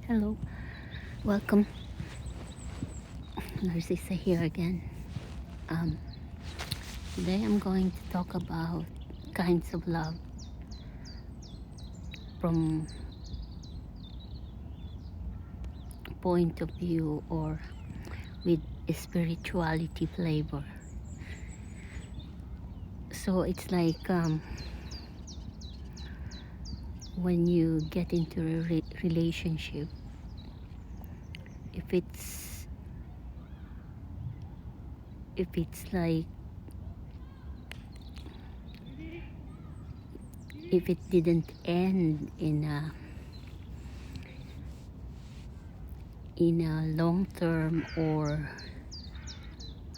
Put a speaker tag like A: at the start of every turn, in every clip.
A: Hello, welcome. Narcissa here again. Um, Today I'm going to talk about kinds of love from point of view or with a spirituality flavor. So it's like when you get into a relationship, if it's if it's like if it didn't end in a long term or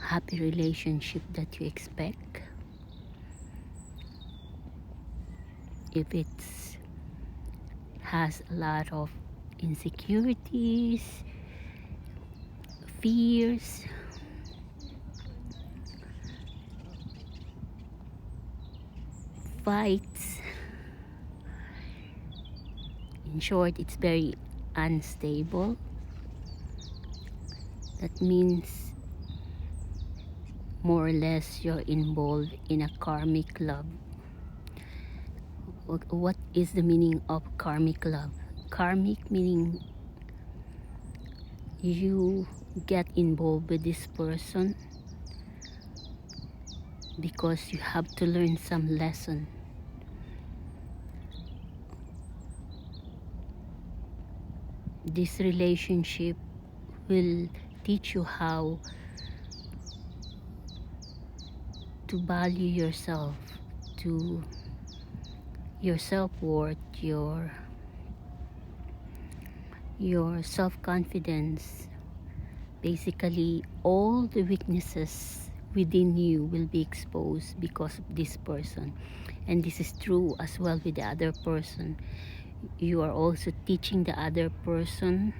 A: happy relationship that you expect, if it's has a lot of insecurities, fears, fights, in short, it's very unstable. That means more or less you're involved in a karmic love. What is the meaning of karmic love? Karmic meaning you get involved with this person because you have to learn some lesson. This relationship will teach you how to value yourself, to your self-worth, your self-confidence. Basically, all the weaknesses within you will be exposed because of this person. And this is true as well with the other person. You are also teaching the other person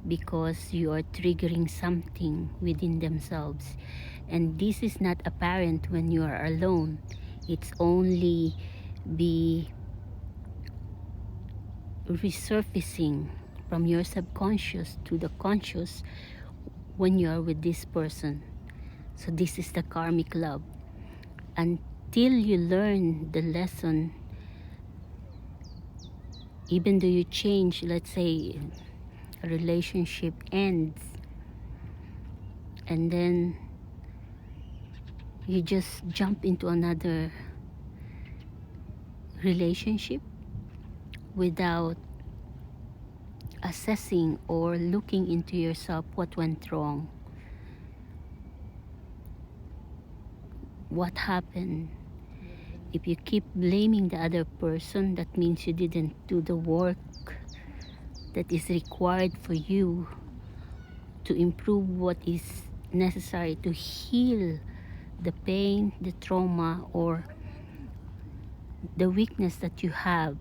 A: because you are triggering something within themselves. And this is not apparent when you are alone. It's only be resurfacing from your subconscious to the conscious when you are with this person. So this is the karmic love. Until you learn the lesson, even though you change, let's say a relationship ends, and then you just jump into another relationship without assessing or looking into yourself what went wrong, what happened. If you keep blaming the other person, that means you didn't do the work that is required for you to improve what is necessary to heal the pain, the trauma, or the weakness that you have.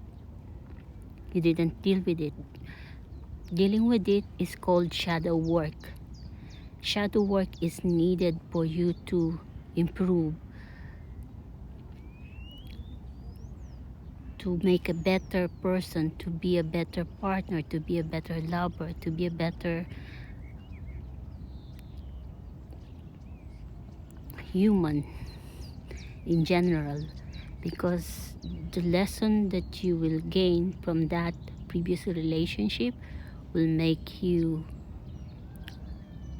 A: You didn't deal with it. Dealing with it is called shadow work. Shadow work is needed for you to improve, to make a better person, to be a better partner, to be a better lover, to be a better human in general. Because the lesson that you will gain from that previous relationship will make you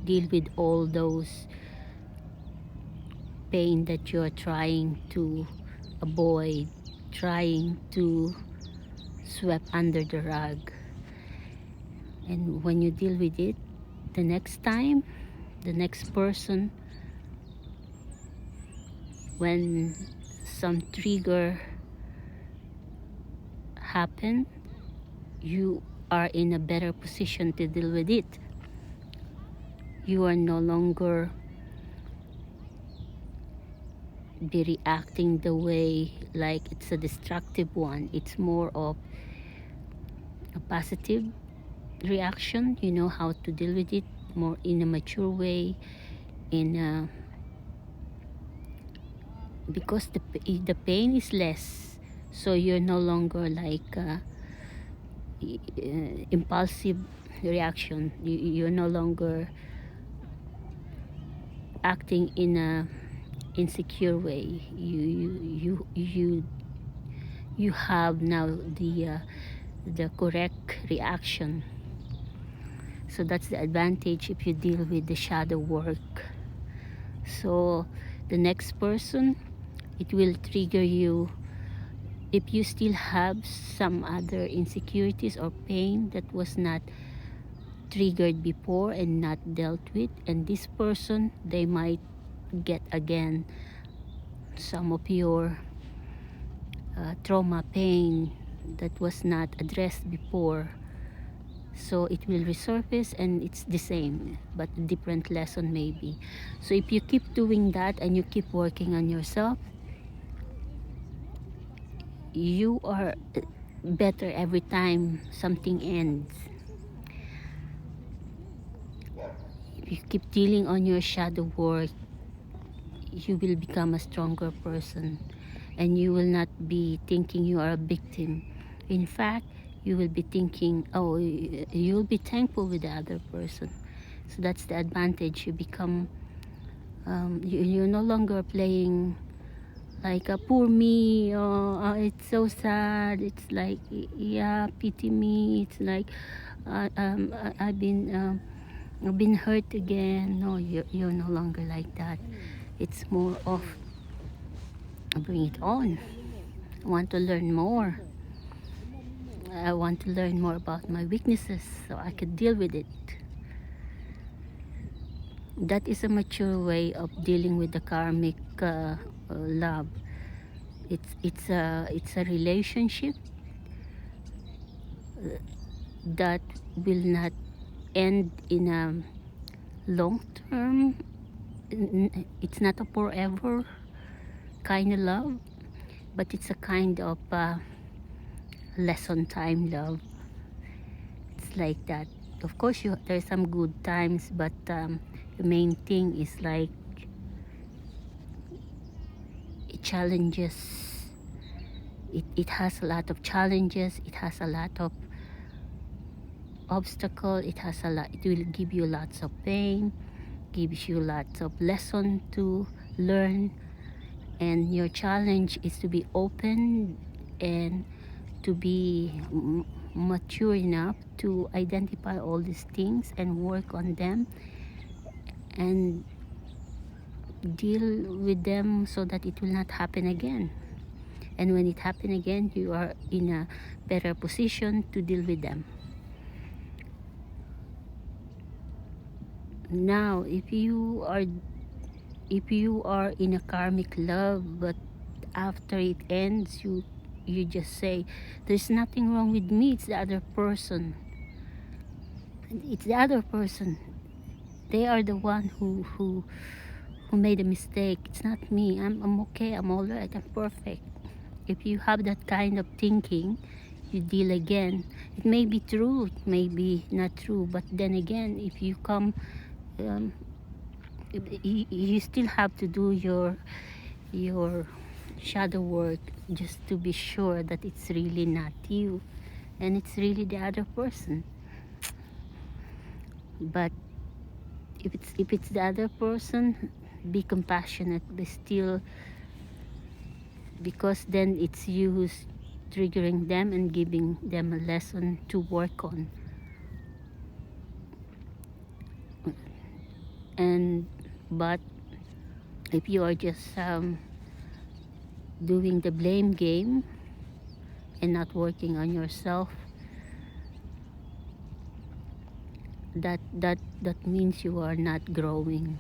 A: deal with all those pain that you're trying to avoid, trying to sweep under the rug. And when you deal with it, the next time, the next person, when some trigger happen, you are in a better position to deal with it. You are no longer be reacting the way like it's a destructive one. It's more of a positive reaction. You know how to deal with it more in a mature way, because the pain is less, so you're no longer like impulsive reaction. You're no longer acting in a insecure way. You have now the correct reaction. So that's the advantage if you deal with the shadow work. So the next person, it will trigger you if you still have some other insecurities or pain that was not triggered before and not dealt with, and this person, they might get again some of your trauma, pain that was not addressed before. So it will resurface and it's the same but different lesson maybe. So if you keep doing that and you keep working on yourself, you are better every time something ends. If you keep dealing on your shadow work, you will become a stronger person and you will not be thinking you are a victim. In fact, you will be thinking, oh, you'll be thankful with the other person. So that's the advantage. You become, you're no longer playing like a poor me, it's so sad, it's like, yeah, pity me, it's like, I've been hurt again. No, you're no longer like that. It's more of, bring it on. I want to learn more. I want to learn more about my weaknesses so I could deal with it. That is a mature way of dealing with the karmic love. It's a relationship that will not end in a long term. It's not a forever kind of love, but it's a kind of lesson time love. It's like that. Of course, there's some good times, but the main thing is like it challenges. It has a lot of challenges. It has a lot of obstacle. It will give you lots of pain, gives you lots of lesson to learn, and your challenge is to be open and to be mature enough to identify all these things and work on them and deal with them so that it will not happen again. And when it happens again, you are in a better position to deal with them. Now, if you are in a karmic love, but after it ends, you just say, there's nothing wrong with me, it's the other person. It's the other person. They are the one who made a mistake. It's not me. I'm okay, I'm all right, I'm perfect. If you have that kind of thinking, you deal again. It may be true, it may be not true, but then again, if you come, you still have to do your shadow work just to be sure that it's really not you and it's really the other person. But if it's the other person, be compassionate, but still, because then it's you who's triggering them and giving them a lesson to work on. But if you are just doing the blame game and not working on yourself, that means you are not growing.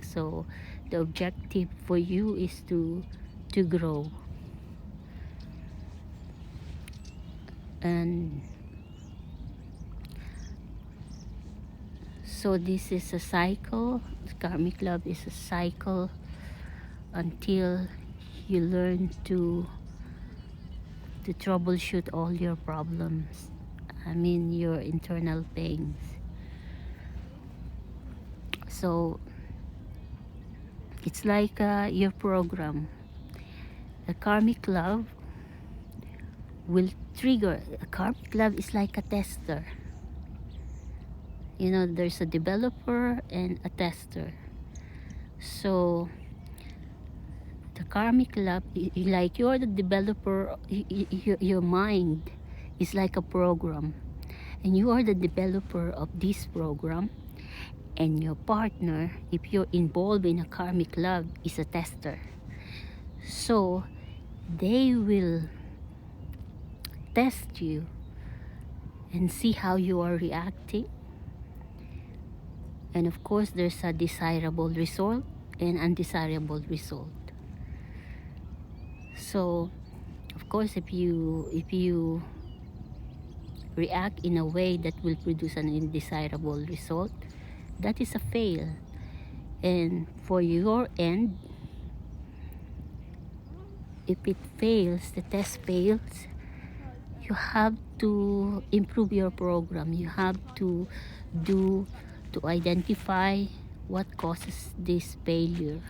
A: So the objective for you is to grow. And so this is a cycle. Karmic love is a cycle until you learn to troubleshoot all your problems. I mean, your internal pains. So it's like your program. The karmic love will trigger. A karmic love is like a tester. You know, there's a developer and a tester. So the karmic love, like you're the developer, your mind is like a program, and you are the developer of this program, and your partner, if you're involved in a karmic love, is a tester. So they will test you and see how you are reacting. And of course, there's a desirable result and undesirable result. So of course, if you react in a way that will produce an undesirable result, that is a fail. And for your end, if it fails, the test fails, you have to improve your program. You have to identify what causes this failure.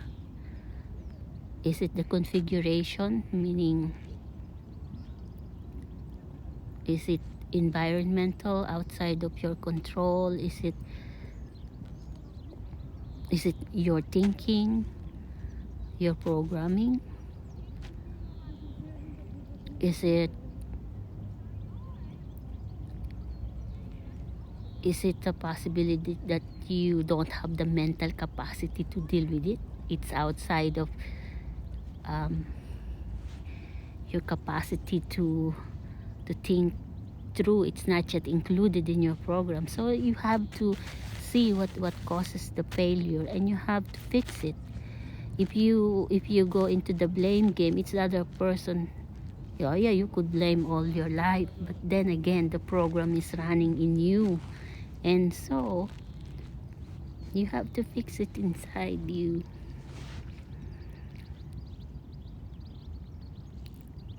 A: Is it the configuration, meaning is it environmental, outside of your control? Is it your thinking, your programming? Is it a possibility that you don't have the mental capacity to deal with it? It's outside of your capacity to think through. It's not yet included in your program. So you have to see what causes the failure, and you have to fix it. If you go into the blame game, it's the other person. Yeah, you could blame all your life, but then again, the program is running in you, and so you have to fix it inside you.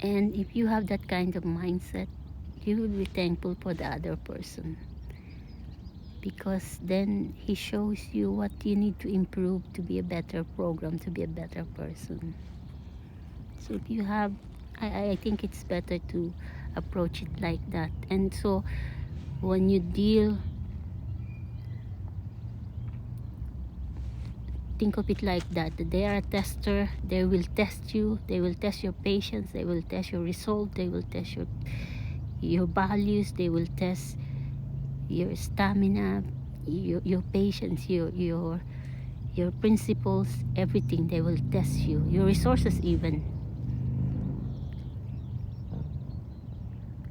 A: And if you have that kind of mindset, you will be thankful for the other person, because then he shows you what you need to improve to be a better program, to be a better person. So if you have, I think it's better to approach it like that. And so when you deal, think of it like that. They are a tester. They will test you. They will test your patience. They will test your resolve. They will test your values. They will test your stamina, your patience, your principles, everything. They will test you, your resources even.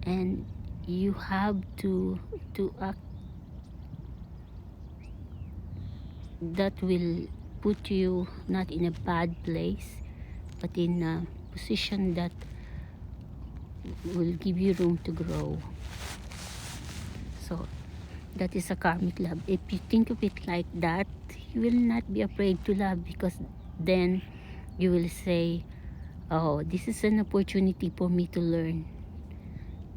A: And you have to act that will put you not in a bad place, but in a position that will give you room to grow. So that is a karmic love. If you think of it like that, you will not be afraid to love, because then you will say, oh, this is an opportunity for me to learn.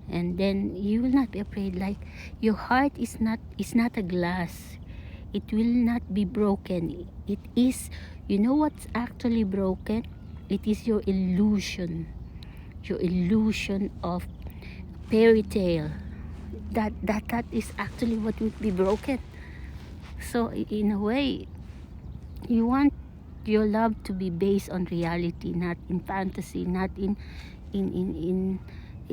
A: And then you will not be afraid. Like, your heart is not a glass. It will not be broken. It is, you know what's actually broken? It is your illusion of fairy tale. That is actually what would be broken. So in a way, you want your love to be based on reality, not in fantasy, not in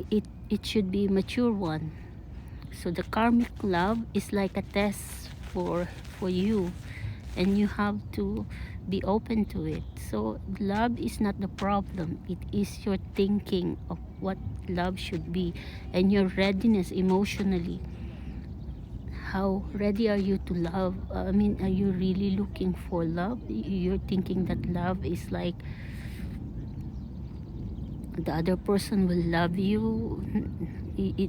A: it should be a mature one. So the karmic love is like a test for you, and you have to be open to it. So love is not the problem. It is your thinking of what love should be, and your readiness emotionally. How ready are you to love? I mean, are you really looking for love? You're thinking that love is like the other person will love you.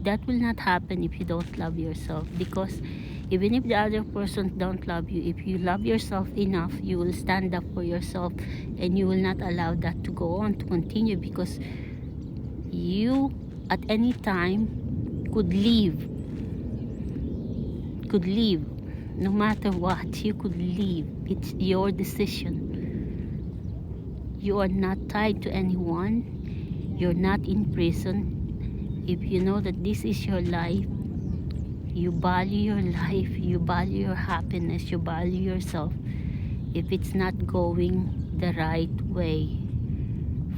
A: That will not happen if you don't love yourself, because even if the other person don't love you, if you love yourself enough, you will stand up for yourself, and you will not allow that to go on, to continue, because you at any time could leave, no matter what. You could leave. It's your decision. You are not tied to anyone. You're not in prison. If you know that this is your life, you value your life, you value your happiness, you value yourself. If it's not going the right way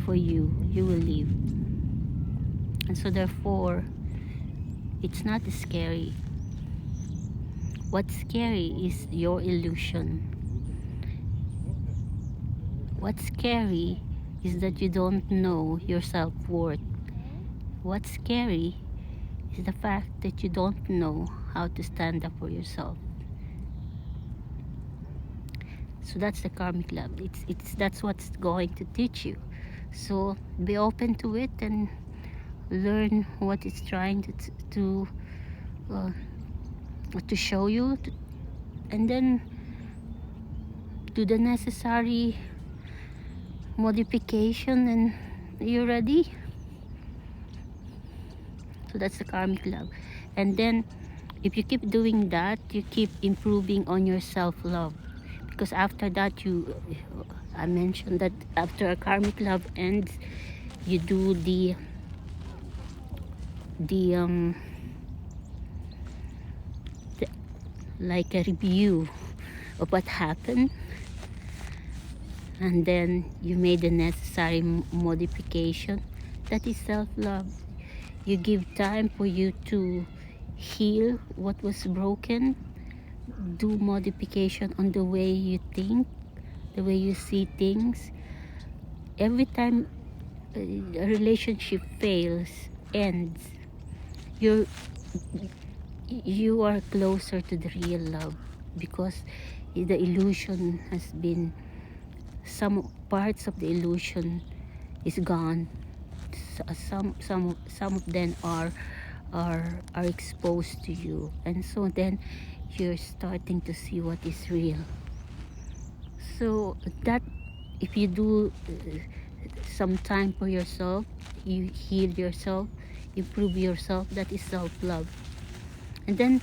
A: for you, you will leave. And so therefore, it's not scary. What's scary is your illusion. What's scary is that you don't know your self-worth. What's scary is the fact that you don't know how to stand up for yourself. So that's the karmic love. That's what's going to teach you. So be open to it and learn what it's trying to show you, and then do the necessary modification, and you're ready. So that's the karmic love. And then if you keep doing that, you keep improving on your self-love, because after that, I mentioned that after a karmic love ends, you do the like a review of what happened, and then you made the necessary modification. That is self-love. You give time for you to heal what was broken, do modification on the way you think, the way you see things. Every time a relationship fails, ends, you are closer to the real love, because the illusion has been, some parts of the illusion is gone. Some of them are exposed to you, and so then you're starting to see what is real. So that, if you do some time for yourself, you heal yourself, improve yourself, that is self-love. And then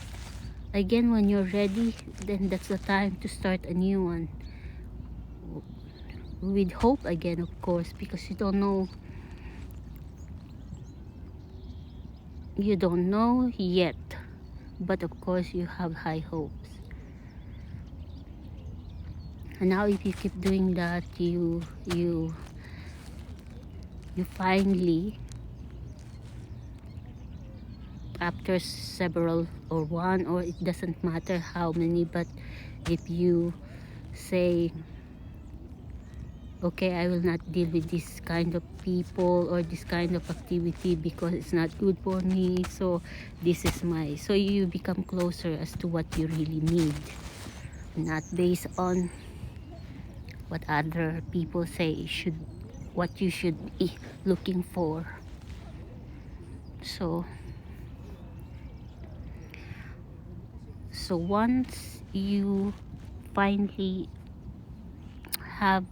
A: again, when you're ready, then that's the time to start a new one, with hope again, of course, because you don't know yet, but of course you have high hopes. And now if you keep doing that, you finally, after several, or one, or it doesn't matter how many, but if you say, okay, I will not deal with this kind of people or this kind of activity because it's not good for me, so this is so you become closer as to what you really need, not based on what other people say what you should be looking for. So once you finally have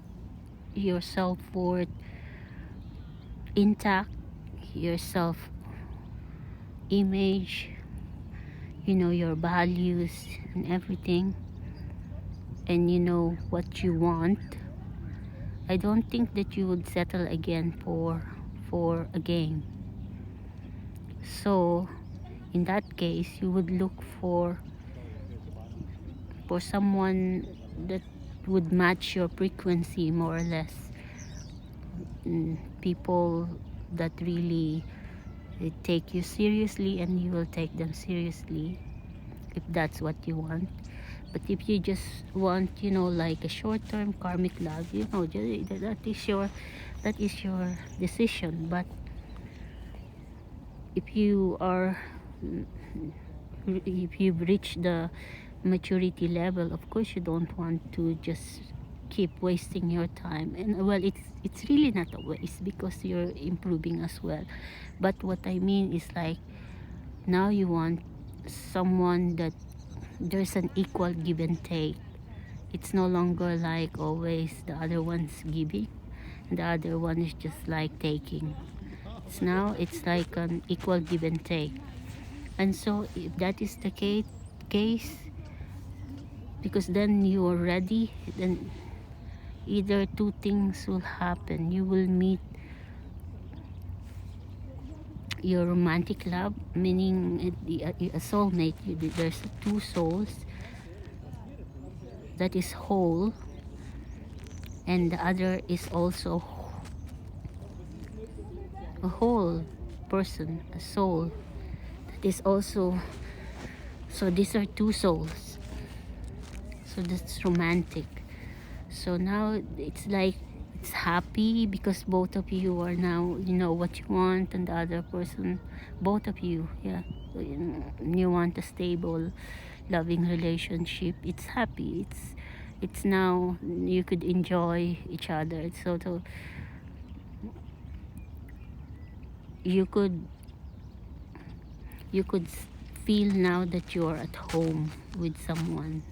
A: your self-worth intact, your self-image, you know your values and everything, and you know what you want, I don't think that you would settle again for a game. So in that case, you would look for someone that would match your frequency, more or less. People that really take you seriously, and you will take them seriously, if that's what you want. But if you just want, like a short-term karmic love, that is your decision. But if you've reached the maturity level, of course you don't want to just keep wasting your time. And well, it's really not a waste, because you're improving as well. But what I mean is, like, now you want someone that there's an equal give and take. It's no longer like always the other one's giving, the other one is just like taking. Now it's like an equal give and take. And so if that is the case, because then you are ready, then either two things will happen. You will meet your romantic love, meaning a soulmate. There's two souls that is whole, and the other is also a whole person, a soul that is also. So these are two souls. So that's romantic. So now it's like it's happy because both of you are now, you know what you want, and the other person, both of you, yeah, you want a stable loving relationship. It's happy. It's now you could enjoy each other. So you could feel now that you're at home with someone.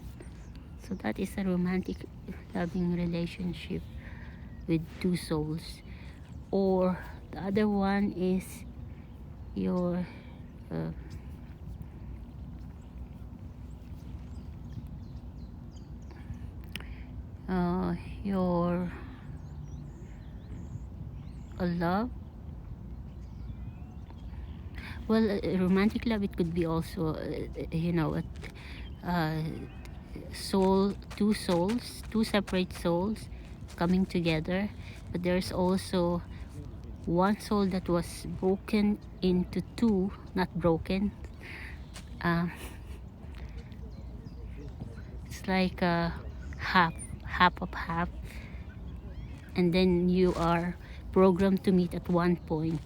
A: So that is a romantic loving relationship with two souls. Or the other one is your uh, your love. Well, romantic love, it could be also uh, soul, two souls, two separate souls coming together. But there's also one soul that was broken into two, not broken. uh, it's like a half of half, and then you are programmed to meet at one point,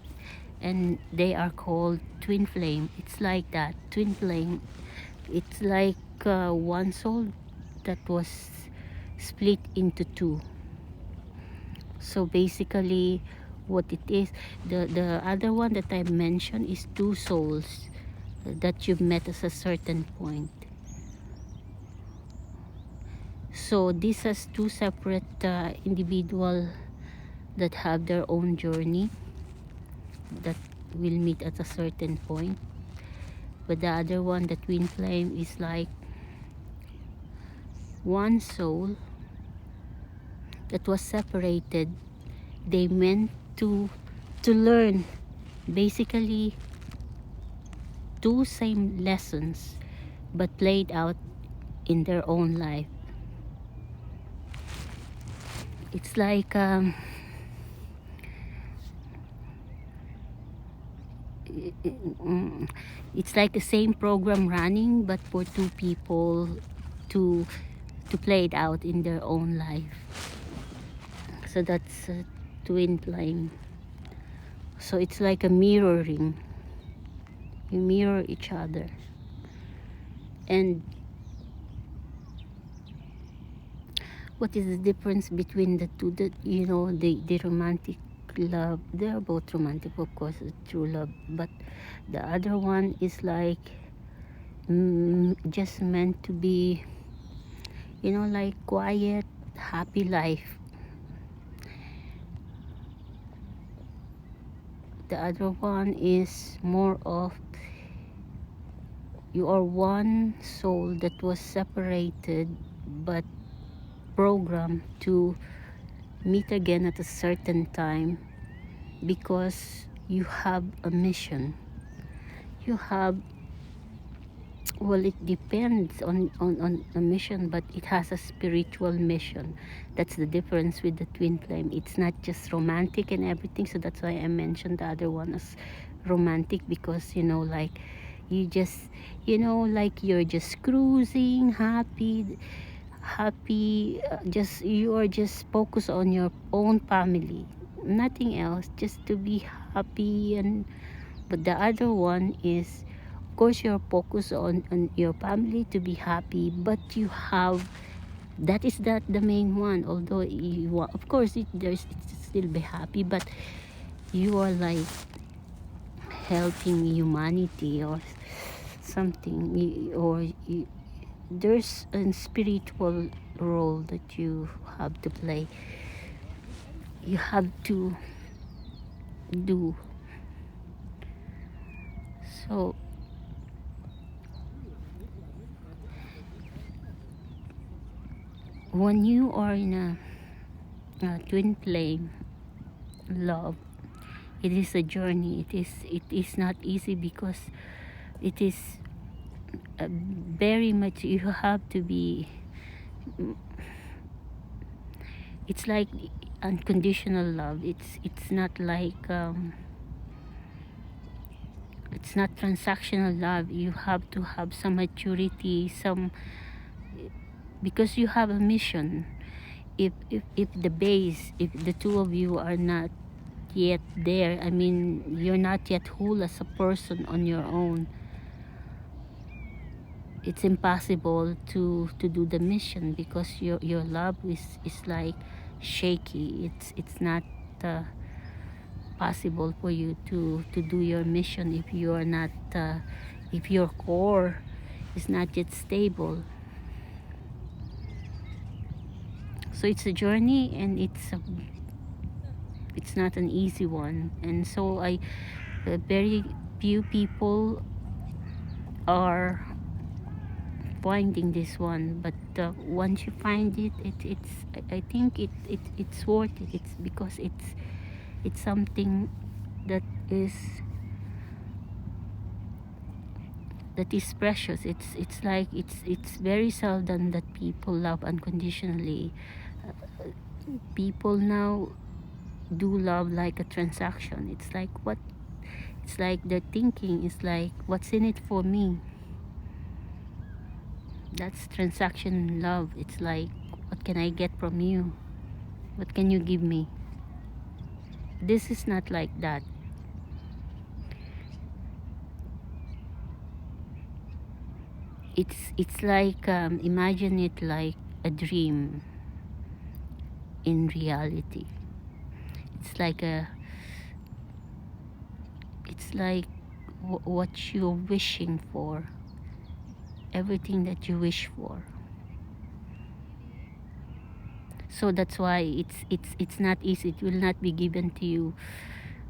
A: and they are called twin flame. It's like that, twin flame. It's like one soul that was split into two. So basically what it is, the other one that I mentioned is two souls that you've met at a certain point. So this has two separate individual that have their own journey that will meet at a certain point. But the other one, the twin flame, is like one soul that was separated. They meant to learn basically two same lessons, but played out in their own life. It's like it's like the same program running, but for two people to play it out in their own life. So that's a twin flame. So it's like a mirroring. You mirror each other. And what is the difference between the two? That the romantic love, they are both romantic, of course, true love, but the other one is like just meant to be, like quiet, happy life. The other one is more of you are one soul that was separated but programmed to meet again at a certain time because you have a mission. You have, well, it depends on a mission, but it has a spiritual mission. That's the difference with the twin flame. It's not just romantic and everything, so that's why I mentioned the other one as romantic, because like you just like you're just cruising, happy, just you are just focused on your own family, nothing else, just to be happy. And but the other one is, of course, you're focused on your family to be happy, but you have, that is not the main one, although you want, of course, it's still be happy, but you are like helping humanity or something, or there's a spiritual role that you have to play, you have to do. So when you are in a twin flame love, it is a journey. It is not easy because it is very much, you have to be, it's like unconditional love. It's not like it's not transactional love. You have to have some maturity, some, because you have a mission. If the base, if the two of you are not yet there, I mean, you're not yet whole as a person on your own, it's impossible to do the mission, because your love is like shaky. It's not possible for you to do your mission if you are not if your core is not yet stable. So it's a journey, and it's not an easy one. And so very few people are finding this one, but once you find it, I think it's worth it. It's because it's something that is precious. It's like it's very seldom that people love unconditionally. People now do love like a transaction. It's like what, it's like their thinking is like, what's in it for me? That's transaction love. It's like, what can I get from you? What can you give me? This is not like that. It's like, imagine it like a dream in reality. It's like what you're wishing for, everything that you wish for. So that's why it's not easy. It will not be given to you.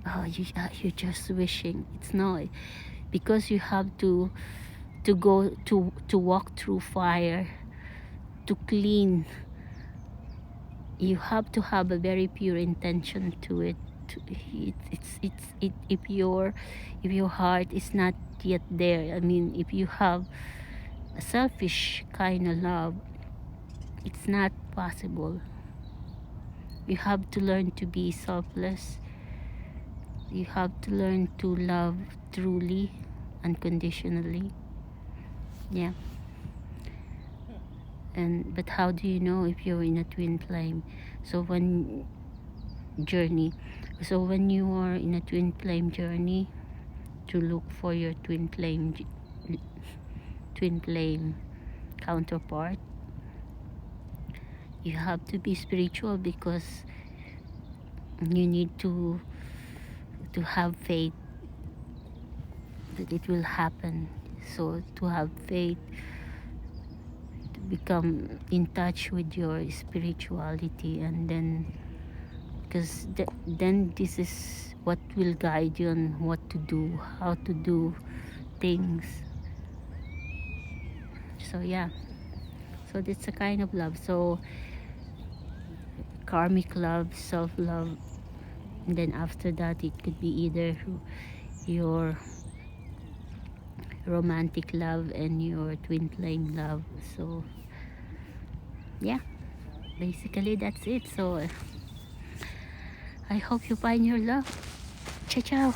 A: Oh, you're just wishing. It's not, because you have to go to walk through fire, to clean. You have to have a very pure intention to it. If your heart is not yet there, I mean, if you have a selfish kind of love, it's not possible. You have to learn to be selfless. You have to learn to love truly, unconditionally. Yeah. But how do you know if you're in a twin flame? So when you are in a twin flame journey, to look for your twin flame counterpart, you have to be spiritual, because you need to have faith that it will happen. So to have faith, to become in touch with your spirituality, and then, because then this is what will guide you on what to do, how to do things. So yeah, so that's a kind of love. So karmic love, self-love, and then after that it could be either your romantic love and your twin flame love. So yeah, basically that's it. So I hope you find your love. Ciao ciao.